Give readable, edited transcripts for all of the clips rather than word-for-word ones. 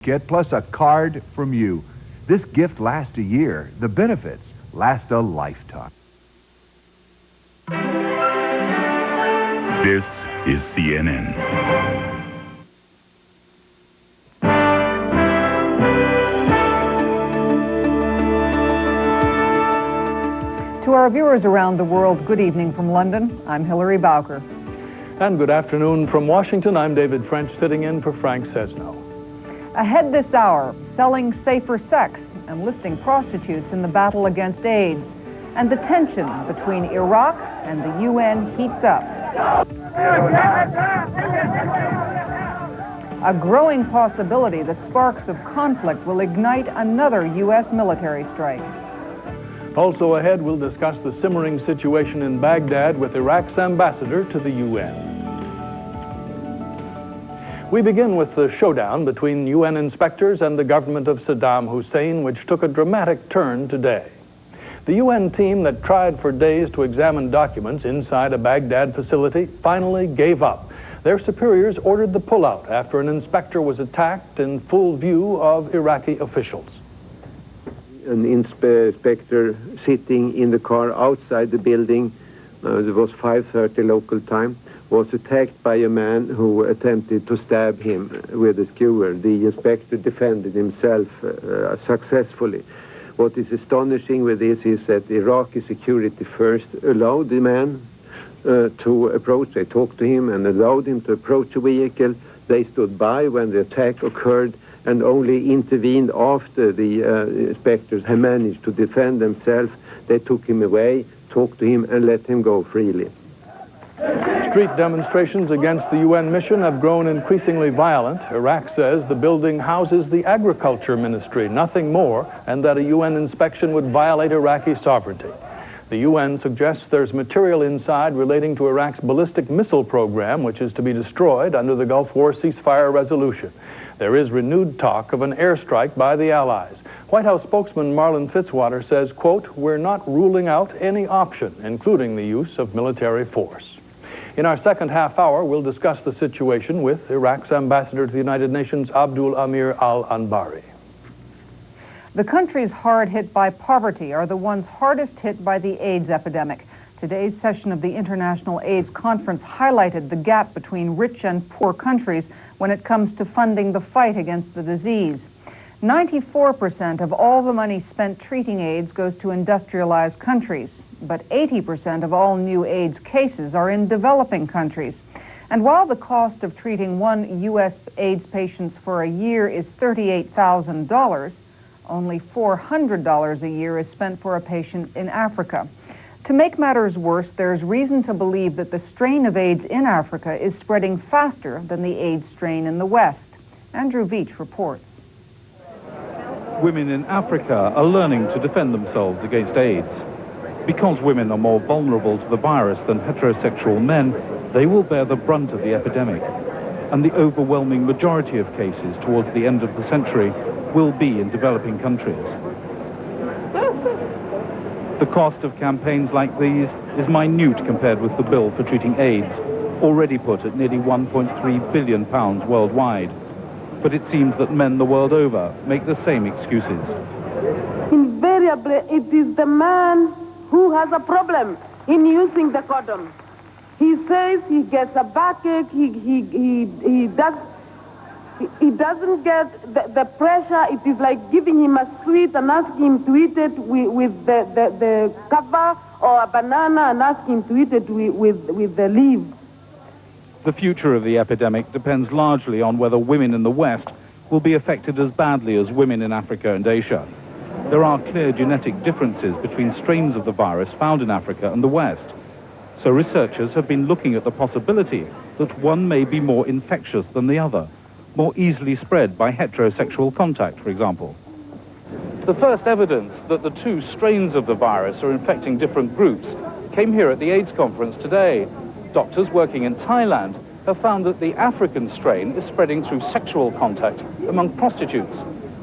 Get plus a card from you. This gift lasts a year. The benefits last a lifetime. This is CNN. To our viewers around the world, good evening from London. I'm Hilary Bowker. And good afternoon from Washington. I'm David French, sitting in for Frank Sesno. Ahead this hour, selling safer sex, enlisting prostitutes in the battle against AIDS, and the tension between Iraq and the UN heats up. A growing possibility the sparks of conflict will ignite another U.S. military strike. Also ahead, we'll discuss the simmering situation in Baghdad with Iraq's ambassador to the UN. We begin with the showdown between UN inspectors and the government of Saddam Hussein, which took a dramatic turn today. The UN team that tried for days to examine documents inside a Baghdad facility finally gave up. Their superiors ordered the pullout after an inspector was attacked in full view of Iraqi officials. An inspector sitting in the car outside the building, it was 5:30 local time, was attacked by a man who attempted to stab him with a skewer. The inspector defended himself successfully. What is astonishing with this is that Iraqi security first allowed the man to approach. They talked to him and allowed him to approach the vehicle. They stood by when the attack occurred and only intervened after the inspectors had managed to defend themselves. They took him away, talked to him, and let him go freely. Street demonstrations against the UN mission have grown increasingly violent. Iraq says the building houses the agriculture ministry, nothing more, and that a UN inspection would violate Iraqi sovereignty. The UN suggests there's material inside relating to Iraq's ballistic missile program, which is to be destroyed under the Gulf War ceasefire resolution. There is renewed talk of an airstrike by the Allies. White House spokesman Marlin Fitzwater says, quote, "We're not ruling out any option, including the use of military force." In our second half hour, we'll discuss the situation with Iraq's ambassador to the United Nations, Abdul Amir al-Anbari. The countries hard hit by poverty are the ones hardest hit by the AIDS epidemic. Today's session of the International AIDS Conference highlighted the gap between rich and poor countries when it comes to funding the fight against the disease. 94% of all the money spent treating AIDS goes to industrialized countries, but 80% of all new AIDS cases are in developing countries. And while the cost of treating one U.S. AIDS patient for a year is $38,000, only $400 a year is spent for a patient in Africa. To make matters worse, there's reason to believe that the strain of AIDS in Africa is spreading faster than the AIDS strain in the West. Andrew Veach reports. Women in Africa are learning to defend themselves against AIDS. Because women are more vulnerable to the virus than heterosexual men, they will bear the brunt of the epidemic. And the overwhelming majority of cases towards the end of the century will be in developing countries. The cost of campaigns like these is minute compared with the bill for treating AIDS, already put at nearly £1.3 billion worldwide. But it seems that men the world over make the same excuses. Invariably, it is the man who has a problem in using the condom. He says he gets a backache, he doesn't get the pressure. It is like giving him a sweet and asking him to eat it with the cover, or a banana and asking him to eat it with the leaf. The future of the epidemic depends largely on whether women in the West will be affected as badly as women in Africa and Asia. There are clear genetic differences between strains of the virus found in Africa and the West. So researchers have been looking at the possibility that one may be more infectious than the other, more easily spread by heterosexual contact, for example. The first evidence that the two strains of the virus are infecting different groups came here at the AIDS conference today. Doctors working in Thailand have found that the African strain is spreading through sexual contact among prostitutes,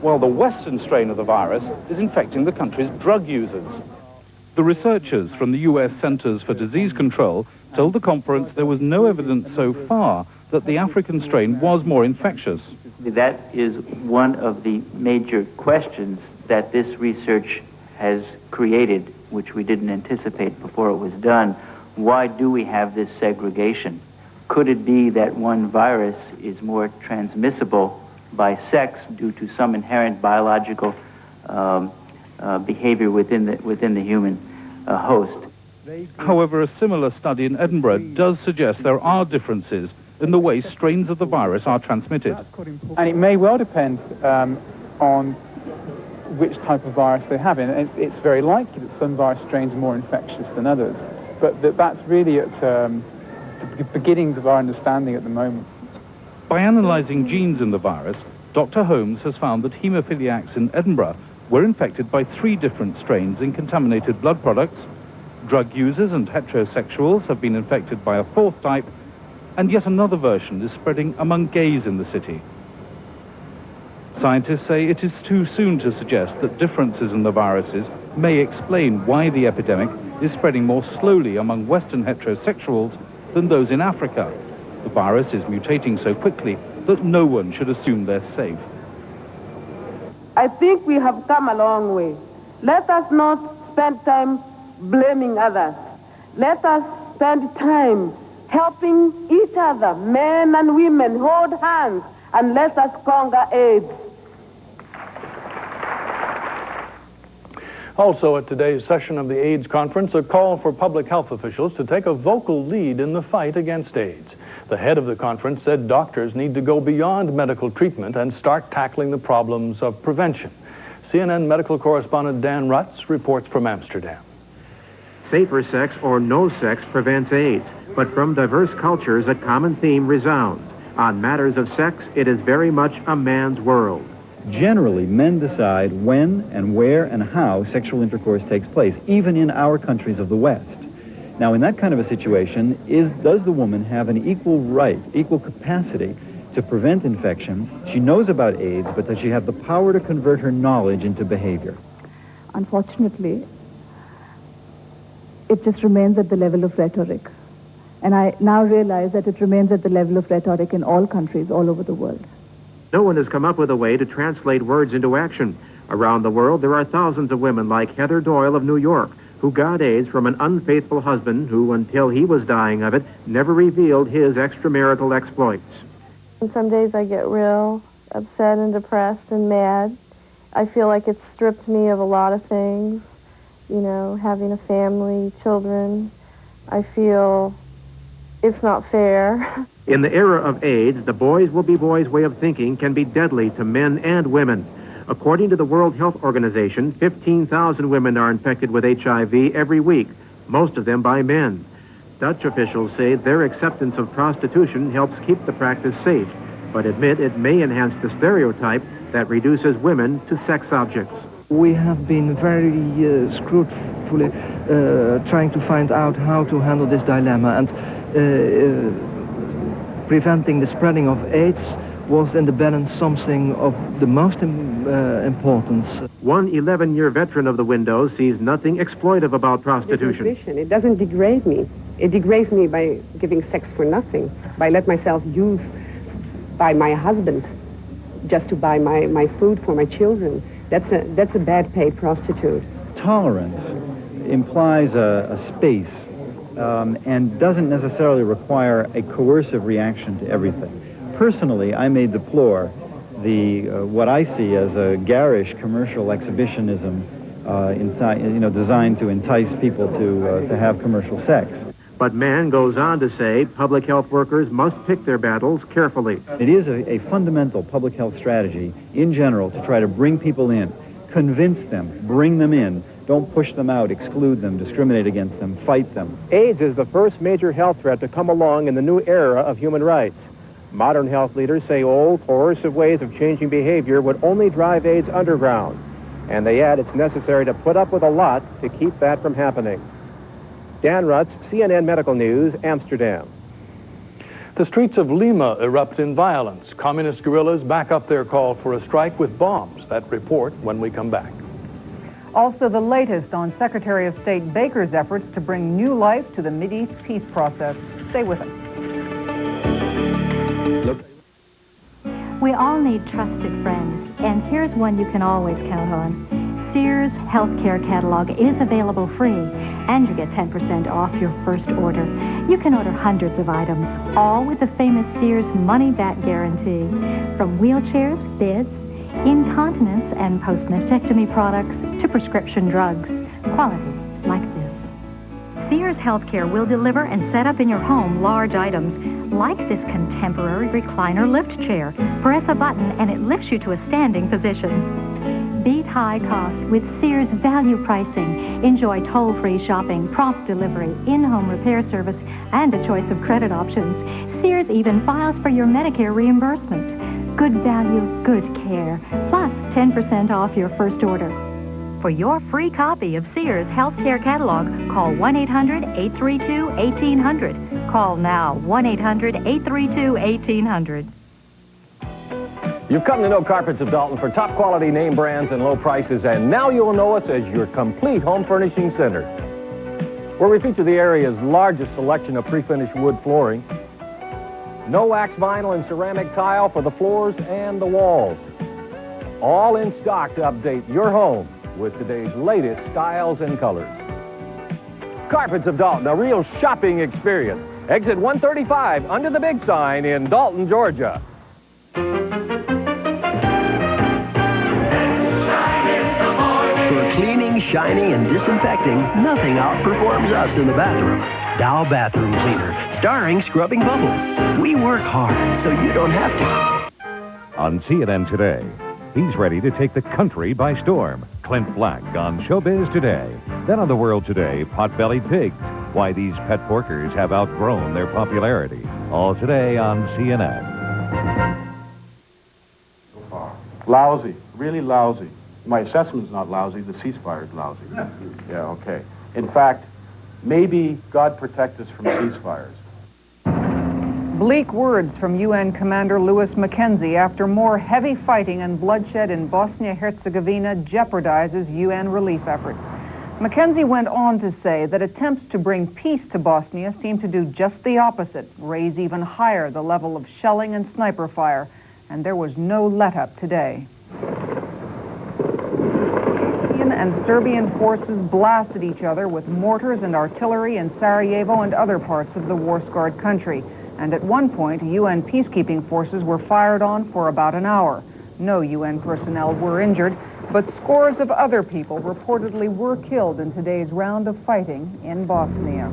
while the Western strain of the virus is infecting the country's drug users. The researchers from the US Centers for Disease Control told the conference there was no evidence so far that the African strain was more infectious. That is one of the major questions that this research has created, which we didn't anticipate before it was done. Why do we have this segregation? Could it be that one virus is more transmissible by sex due to some inherent biological behavior within the human host? However, a similar study in Edinburgh does suggest there are differences in the way strains of the virus are transmitted. And it may well depend on which type of virus they have. And it's very likely that some virus strains are more infectious than others. But that's really at the beginnings of our understanding at the moment. By analysing genes in the virus, Dr. Holmes has found that haemophiliacs in Edinburgh were infected by 3 different strains in contaminated blood products. Drug users and heterosexuals have been infected by a 4th type, and yet another version is spreading among gays in the city. Scientists say it is too soon to suggest that differences in the viruses may explain why the epidemic is spreading more slowly among Western heterosexuals than those in Africa. The virus is mutating so quickly that no one should assume they're safe. I think we have come a long way. Let us not spend time blaming others. Let us spend time helping each other, men and women, hold hands, and let us conquer AIDS. Also at today's session of the AIDS conference, a call for public health officials to take a vocal lead in the fight against AIDS. The head of the conference said doctors need to go beyond medical treatment and start tackling the problems of prevention. CNN medical correspondent Dan Rutz reports from Amsterdam. Safer sex or no sex prevents AIDS, but from diverse cultures a common theme resounds. On matters of sex, it is very much a man's world. Generally, men decide when and where and how sexual intercourse takes place, even in our countries of the West. Now, in that kind of a situation, does the woman have an equal right, equal capacity to prevent infection? She knows about AIDS, but does she have the power to convert her knowledge into behavior? Unfortunately, it just remains at the level of rhetoric. And I now realize that it remains at the level of rhetoric in all countries all over the world. No one has come up with a way to translate words into action. Around the world, there are thousands of women like Heather Doyle of New York, who got AIDS from an unfaithful husband who, until he was dying of it, never revealed his extramarital exploits. And some days I get real upset and depressed and mad. I feel like it's stripped me of a lot of things. You know, having a family, children. I feel it's not fair. In the era of AIDS, the boys will be boys way of thinking can be deadly to men and women. According to the World Health Organization, 15,000 women are infected with HIV every week, most of them by men. Dutch officials say their acceptance of prostitution helps keep the practice safe, but admit it may enhance the stereotype that reduces women to sex objects. We have been very scrupulous trying to find out how to handle this dilemma, and preventing the spreading of AIDS was in the balance something of the most importance. One 11-year veteran of the window sees nothing exploitive about prostitution. It doesn't degrade me. It degrades me by giving sex for nothing, by letting myself use by my husband just to buy my food for my children. That's a bad paid prostitute. Tolerance implies a space and doesn't necessarily require a coercive reaction to everything. Personally, I may deplore what I see as a garish commercial exhibitionism designed to entice people to have commercial sex. But Mann goes on to say public health workers must pick their battles carefully. It is a fundamental public health strategy in general to try to bring people in, convince them, bring them in. Don't push them out, exclude them, discriminate against them, fight them. AIDS is the first major health threat to come along in the new era of human rights. Modern health leaders say old, coercive ways of changing behavior would only drive AIDS underground. And they add it's necessary to put up with a lot to keep that from happening. Dan Rutz, CNN Medical News, Amsterdam. The streets of Lima erupt in violence. Communist guerrillas back up their call for a strike with bombs. That report when we come back. Also the latest on Secretary of State Baker's efforts to bring new life to the Mideast peace process. Stay with us. We all need trusted friends, and here's one you can always count on. Sears Healthcare Catalog is available free, and you get 10% off your first order. You can order hundreds of items, all with the famous Sears money-back guarantee. From wheelchairs, beds, incontinence and post-mastectomy products to prescription drugs. Quality like this. Sears Healthcare will deliver and set up in your home large items like this contemporary recliner lift chair. Press a button and it lifts you to a standing position. Beat high cost with Sears value pricing. Enjoy toll-free shopping, prompt delivery, in-home repair service, and a choice of credit options. Sears even files for your Medicare reimbursement. Good value, good care, plus 10% off your first order. For your free copy of Sears Healthcare Catalog, call 1-800-832-1800. Call now, 1-800-832-1800. You've come to know Carpets of Dalton for top quality name brands and low prices, and now you'll know us as your complete home furnishing center, where we feature the area's largest selection of pre-finished wood flooring, no-wax vinyl and ceramic tile for the floors and the walls, all in stock to update your home with today's latest styles and colors. Carpets of Dalton, a real shopping experience. Exit 135 under the big sign in Dalton, Georgia. For cleaning, shining, and disinfecting, nothing outperforms us in the bathroom. Dow Bathroom Cleaner, starring Scrubbing Bubbles. We work hard so you don't have to. On CNN Today, he's ready to take the country by storm. Clint Black on Showbiz Today. Then on The World Today, pot-bellied pigs. Why these pet porkers have outgrown their popularity. All today on CNN. So far. Lousy. Really lousy. My assessment's not lousy. The ceasefire's lousy. Yeah, okay. In fact, maybe God protect us from ceasefires. Bleak words from UN Commander Louis Mackenzie after more heavy fighting and bloodshed in Bosnia-Herzegovina jeopardizes UN relief efforts. Mackenzie went on to say that attempts to bring peace to Bosnia seem to do just the opposite, raise even higher the level of shelling and sniper fire, and there was no let-up today. And Serbian forces blasted each other with mortars and artillery in Sarajevo and other parts of the war-scarred country. And at one point, UN peacekeeping forces were fired on for about an hour. No UN personnel were injured, but scores of other people reportedly were killed in today's round of fighting in Bosnia.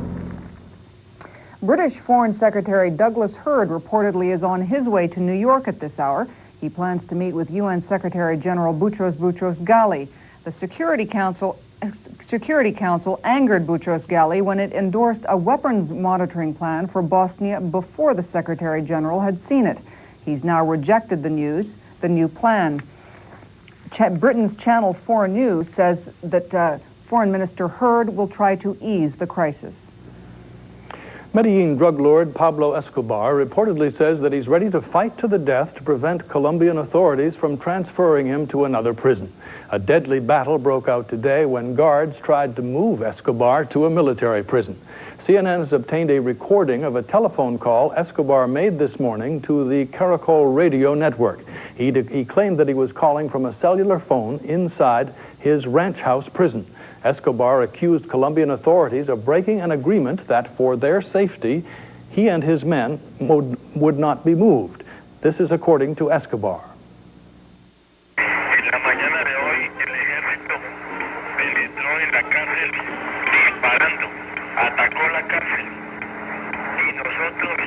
British Foreign Secretary Douglas Hurd reportedly is on his way to New York at this hour. He plans to meet with UN Secretary General Boutros-Ghali. The Security Council angered Boutros-Ghali when it endorsed a weapons monitoring plan for Bosnia before the Secretary General had seen it. He's now rejected the new plan. Britain's Channel 4 News says that Foreign Minister Hurd will try to ease the crisis. Medellin drug lord Pablo Escobar reportedly says that he's ready to fight to the death to prevent Colombian authorities from transferring him to another prison. A deadly battle broke out today when guards tried to move Escobar to a military prison. CNN has obtained a recording of a telephone call Escobar made this morning to the Caracol radio network. He claimed that he was calling from a cellular phone inside his ranch house prison. Escobar accused Colombian authorities of breaking an agreement that, for their safety, he and his men would not be moved. This is according to Escobar. Atacó la cárcel y nosotros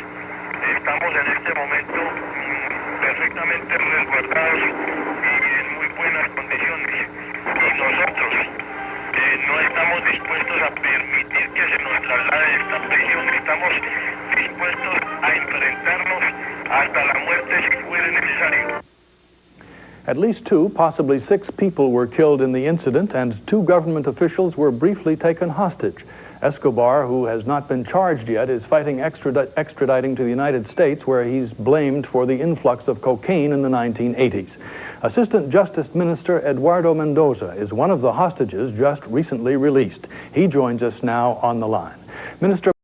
estamos en este momento perfectamente resguardados y en muy buenas condiciones, y nosotros no estamos dispuestos a permitir que se nos traslade esta prisión. Estamos dispuestos a enfrentarnos hasta la muerte si fuera necesario. At least 2, possibly 6 people were killed in the incident, and 2 government officials were briefly taken hostage. Escobar, who has not been charged yet, is fighting extraditing to the United States, where he's blamed for the influx of cocaine in the 1980s. Assistant Justice Minister Eduardo Mendoza is one of the hostages just recently released. He joins us now on the line. Minister